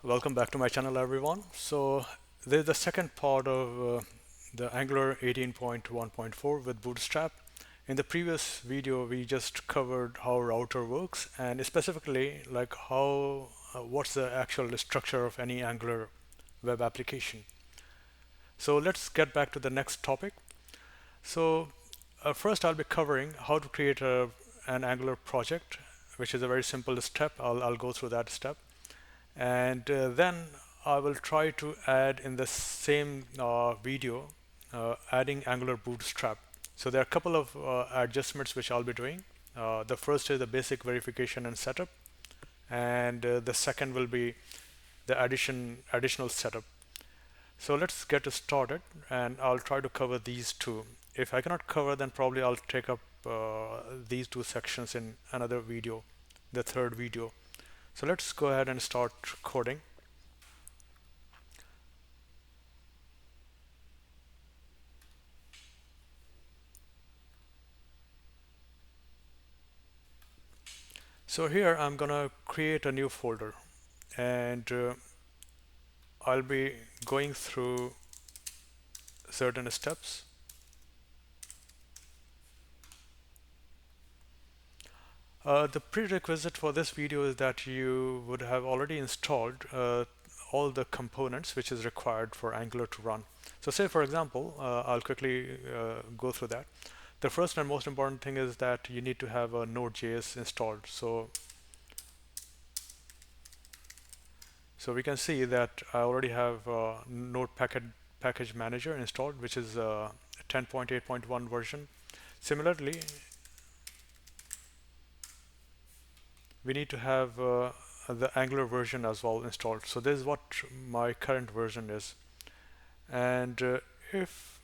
Welcome back to my channel, everyone. So this is the second part of the Angular 18.1.4 with Bootstrap. In the previous video, we just covered how router works and specifically like what's the actual structure of any Angular web application. So let's get back to the next topic. So first, I'll be covering how to create an Angular project, which is a very simple step. I'll go through that step. And then I will try to add in the same video adding Angular Bootstrap. So there are a couple of adjustments which I'll be doing. The first is the basic verification and setup, and the second will be the additional setup. So let's get started, and I'll try to cover these two. If I cannot cover, then probably I'll take up these two sections in another video, the third video. So let's go ahead and start coding. So here I'm gonna create a new folder, and I'll be going through certain steps. The prerequisite for this video is that you would have already installed all the components which is required for Angular to run. So say for example, I'll quickly go through that. The first and most important thing is that you need to have a Node.js installed. So we can see that I already have Node package manager installed, which is 10.8.1 version. Similarly, we need to have the Angular version as well installed. So this is what my current version is. And if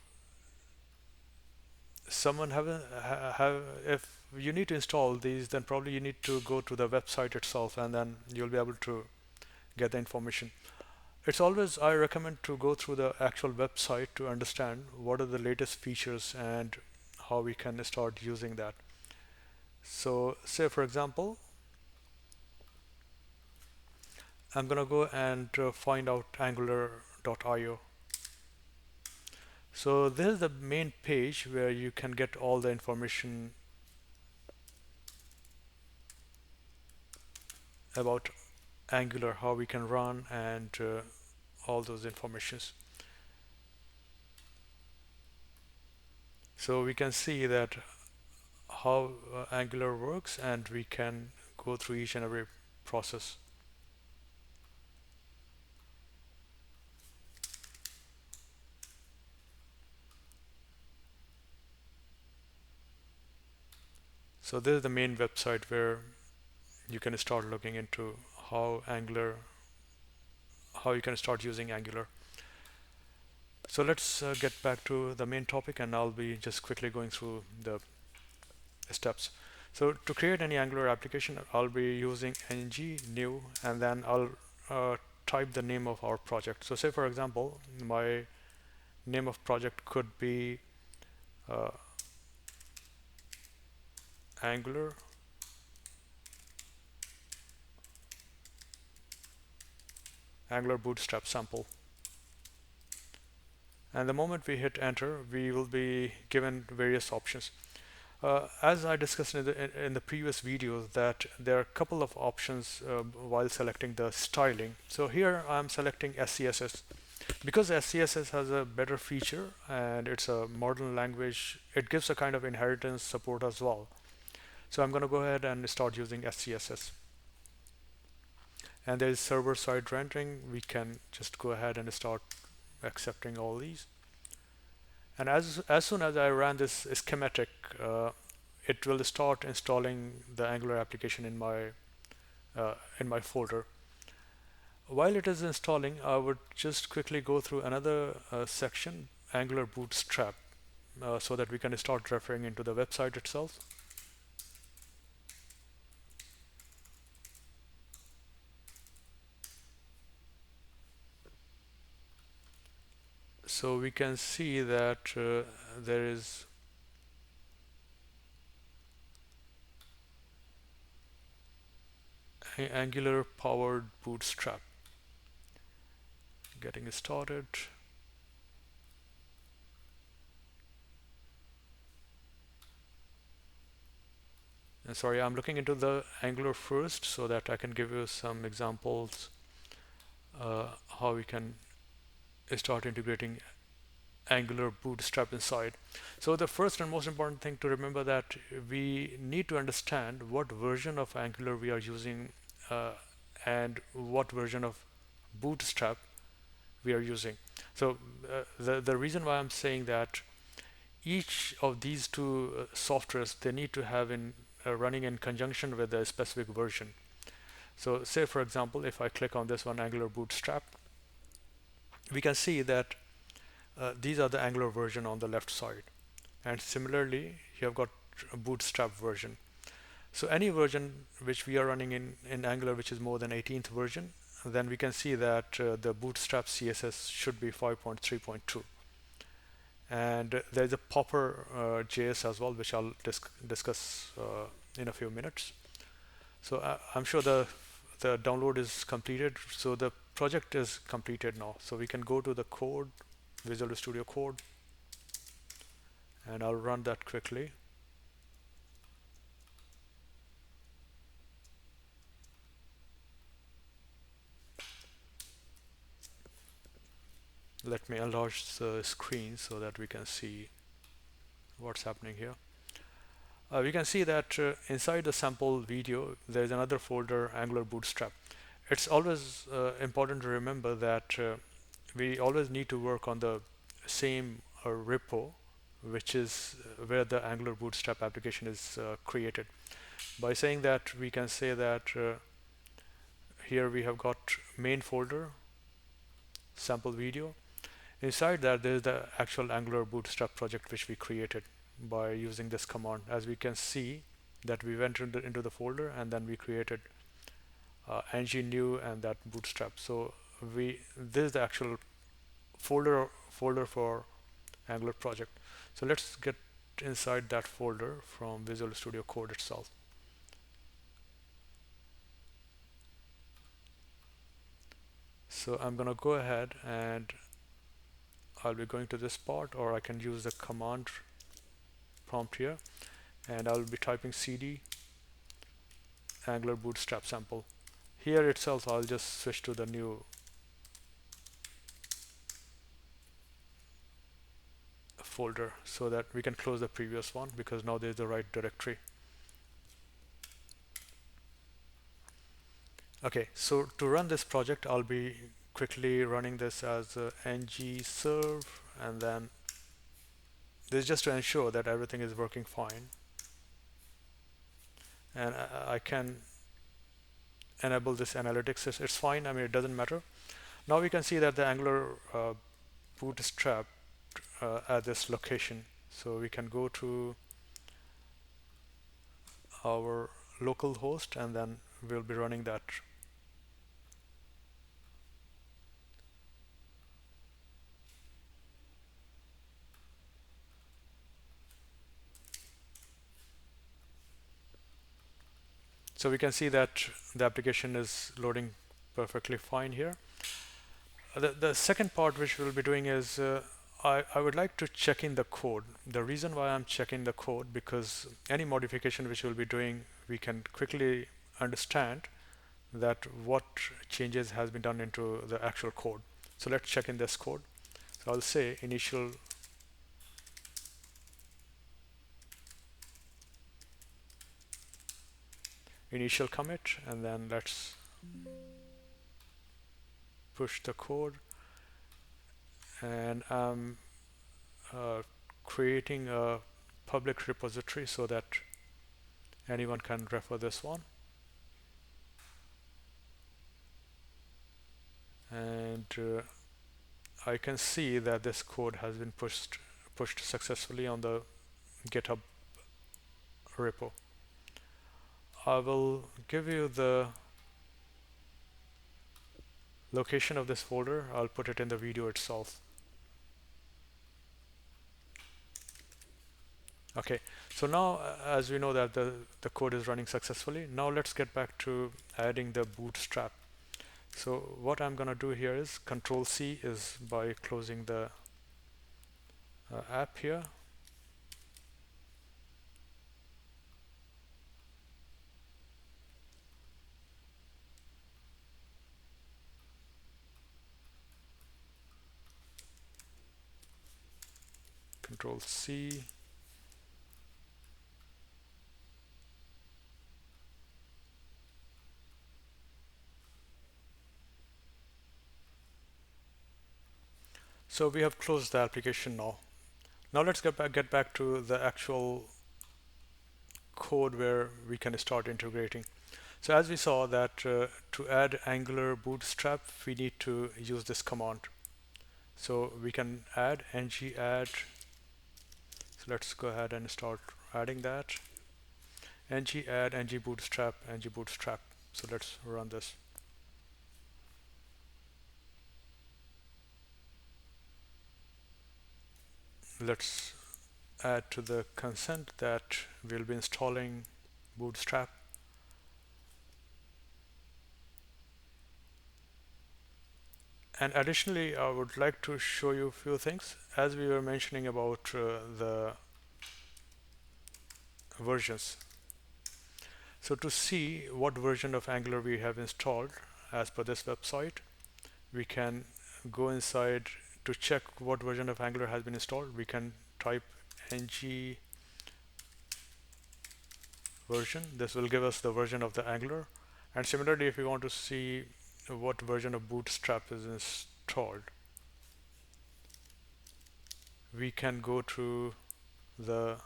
someone if you need to install these, then probably you need to go to the website itself, and then you'll be able to get the information. It's always, I recommend to go through the actual website to understand what are the latest features and how we can start using that. So say for example, I'm gonna go and find out angular.io. So this is the main page where you can get all the information about Angular, how we can run, and all those informations. So we can see that how Angular works, and we can go through each and every process. So this is the main website where you can start looking into how how you can start using Angular. So let's get back to the main topic, and I'll be just quickly going through the steps. So to create any Angular application, I'll be using ng new, and then I'll type the name of our project. So say for example, my name of project could be uh, Angular Bootstrap sample. And the moment we hit enter, we will be given various options. As I discussed in the previous videos, that there are a couple of options while selecting the styling. So here I'm selecting SCSS. Because SCSS has a better feature and it's a modern language, it gives a kind of inheritance support as well. So I'm going to go ahead and start using SCSS. And there is server-side rendering. We can just go ahead and start accepting all these. And as soon as I run this schematic, it will start installing the Angular application in my folder. While it is installing, I would just quickly go through another section, Angular Bootstrap, so that we can start referring into the website itself. So we can see that there is Angular powered Bootstrap. getting started. And sorry, I'm looking into the Angular first so that I can give you some examples how we can start integrating Angular Bootstrap inside. So the first and most important thing to remember that we need to understand what version of Angular we are using uh, and what version of Bootstrap we are using. So the reason why I'm saying that each of these two softwares, they need to have in running in conjunction with a specific version. So say for example, if I click on this one, Angular Bootstrap, we can see that these are the Angular version on the left side. And similarly, you have got a Bootstrap version. So any version which we are running in Angular, which is more than 18th version, then we can see that the Bootstrap CSS should be 5.3.2. And there's a popper JS as well, which I'll discuss in a few minutes. So I'm sure the download is completed. So the project is completed now. So we can go to the code, Visual Studio Code, and I'll run that quickly. Let me enlarge the screen so that we can see what's happening here. We can see that inside the sample video, there's another folder, Angular Bootstrap. It's always important to remember that we always need to work on the same repo, which is where the Angular Bootstrap application is created. By saying that, we can say that here we have got main folder, sample video. Inside that, there is the actual Angular Bootstrap project which we created by using this command. As we can see that we went into the folder and then we created ng new and that Bootstrap. So this is the actual folder for Angular project. So let's get inside that folder from Visual Studio Code itself. So I'm gonna go ahead and I'll be going to this part, or I can use the command prompt here, and I'll be typing cd Angular Bootstrap sample. Here itself, I'll just switch to the new folder so that we can close the previous one, because now there's the right directory. Okay, so to run this project, I'll be quickly running this as ng serve, and then this is just to ensure that everything is working fine. And I can enable this analytics. It's fine. I mean, it doesn't matter. Now we can see that the Angular Bootstrap at this location. So we can go to our local host, and then we'll be running that. So we can see that the application is loading perfectly fine here. The second part which we'll be doing is I would like to check in the code. The reason why I'm checking the code, because any modification which we'll be doing, we can quickly understand that what changes has been done into the actual code. So let's check in this code. So I'll say initial commit, and then let's push the code, and I'm creating a public repository so that anyone can refer this one. And I can see that this code has been pushed successfully on the GitHub repo. I will give you the location of this folder. I'll put it in the video itself. Okay, so now as we know that the code is running successfully, now let's get back to adding the Bootstrap. So what I'm gonna do here is Control C is by closing the app here. Control C. So we have closed the application now. Now let's get back to the actual code where we can start integrating. So as we saw that to add Angular Bootstrap, we need to use this command. So we can add ng add. So let's go ahead and start adding that. Ng add ng bootstrap. So let's run this. Let's add to the consent that we'll be installing Bootstrap. And additionally, I would like to show you a few things. As we were mentioning about the versions. So to see what version of Angular we have installed as per this website, we can go inside to check what version of Angular has been installed. We can type ng version. This will give us the version of the Angular. And similarly, if we want to see what version of Bootstrap is installed, we can go to the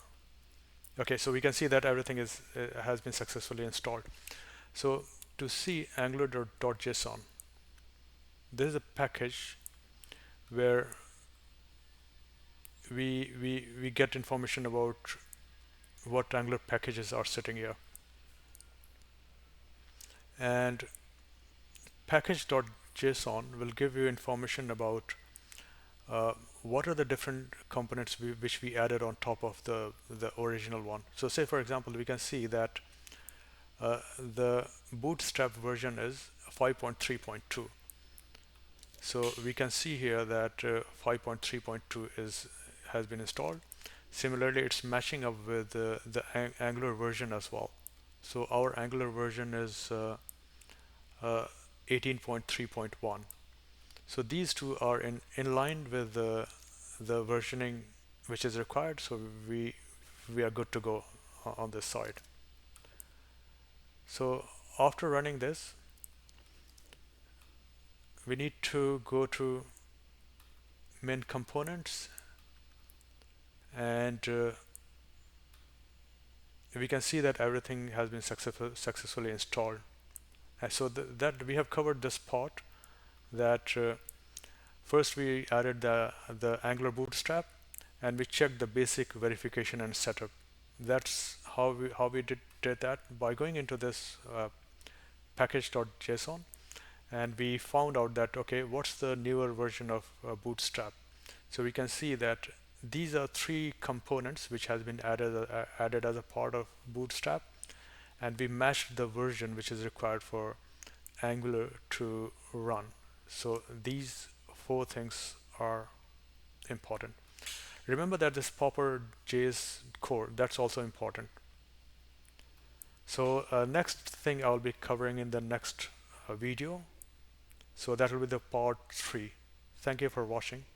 okay, so we can see that everything has been successfully installed. So to see angular.json, this is a package where we get information about what Angular packages are sitting here. And package.json will give you information about what are the different components which we added on top of the original one. So say for example, we can see that the Bootstrap version is 5.3.2. So we can see here that 5.3.2 has been installed. Similarly, it's matching up with the Angular version as well. So our Angular version is 18.3.1. So these two are in line with the versioning which is required. So we are good to go on this side. So after running this, we need to go to main components, and we can see that everything has been successfully installed. And so that we have covered this part, that first we added the Angular Bootstrap, and we checked the basic verification and setup. That's how we did that by going into this package.json, and we found out that okay, what's the newer version of Bootstrap. So we can see that these are three components which has been added as a part of Bootstrap, and we matched the version which is required for Angular to run. So these four things are important. Remember that this popper.js core, that's also important. So next thing I'll be covering in the next video. So that will be the part 3. Thank you for watching.